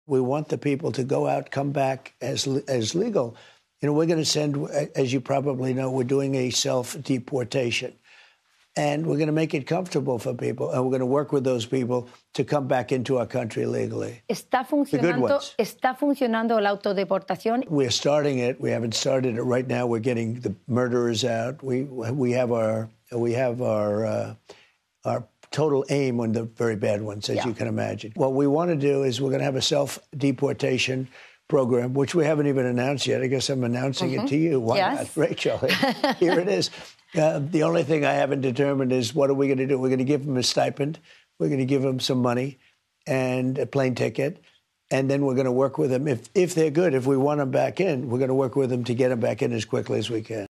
We want the people to go out, come back as legal. You know, we're going to send, as you probably know, we're doing a self-deportation. And we're going to make it comfortable for people. And we're going to work with those people to come back into our country legally. ¿Está funcionando la autodeportación? We're starting it. We haven't started it right now. We're getting the murderers out. We have our total aim on the very bad ones, as you can imagine. What we want to do is we're going to have a self-deportation program, which we haven't even announced yet. I guess I'm announcing it to you. Why not, Rachel? Here it is. The only thing I haven't determined is what are we going to do? We're going to give them a stipend. We're going to give them some money and a plane ticket. And then we're going to work with them. If they're good, if we want them back in, we're going to work with them to get them back in as quickly as we can.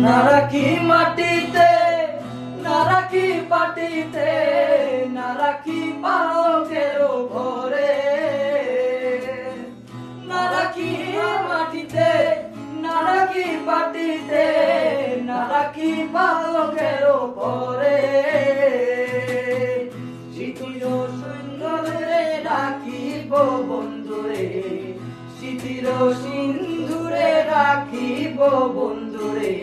নারাকি মাটিতে নারাকি পাটিতে নারাকি পালকের ঘরে নারাকি মাটিতে নারাকি পাটিতে নারাকি পালকের ঘরে স্মৃতির সুন্দরে রাখিব বন্ধুরে স্মৃতির সিন্ধুরে রাখিব বন্ধুরে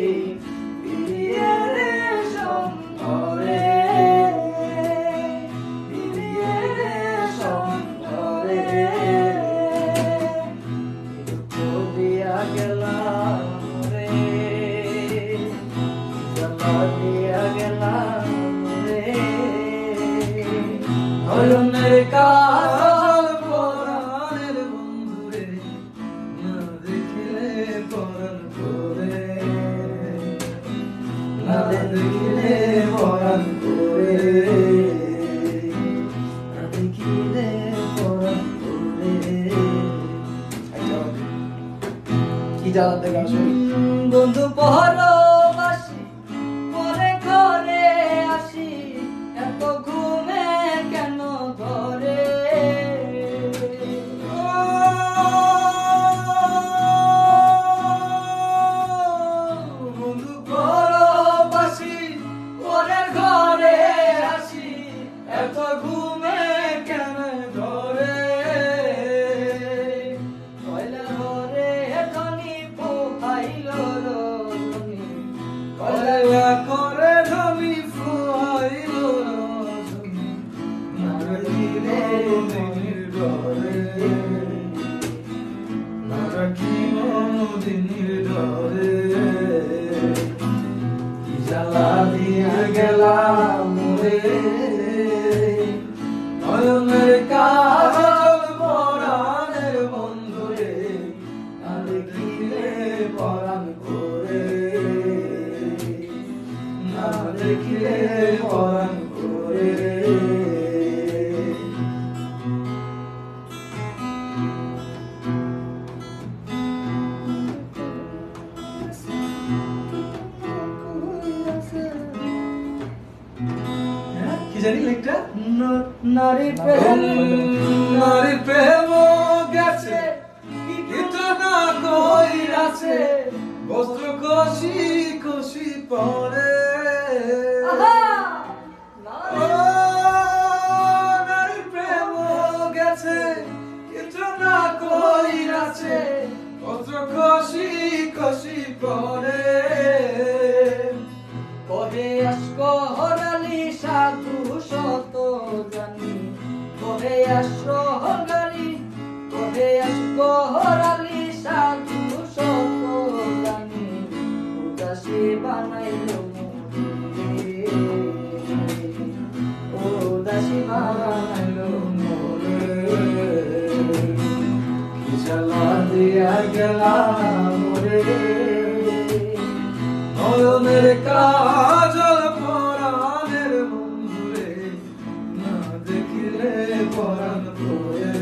বন্ধু পরবাসী পরে ঘরে আসি এত ঘুমে কেন ধরে বন্ধু পরবাসী পরে ঘরে আসি এত ঘুমে কেন ধরে করে ধমি ফুয়াইল নারাকিলে দিনের ডরে নারাকি দিনের ডরে কি জ্বালা দিয়ে গেলাম রে নয়নের কাজল পরাণের বন্ধুরে না দেখিলে পরাণ করে দেখিলে পরাণ করে কি জানি লেখটা নারী প্রেম গেছে কিন্তু না কইরাছে বস্ত্র কষি কষি পরে নারী প্রেম গেছে কিন্তু না কইরাছে বস্ত্র কষি কষি পরে কহে আস্ক হরালি সাধু শত জানি কহে আস্ক হরালি কহে আস্ক হরালি সাধু শত জানি উদাসী বানাইল উদাসী বানাইল মোরে কি জ্বালা দিয়া গেলাম মোরে নয়নের কাজল পরাণের বন্ধুরে না দেখিলে পরাণ করে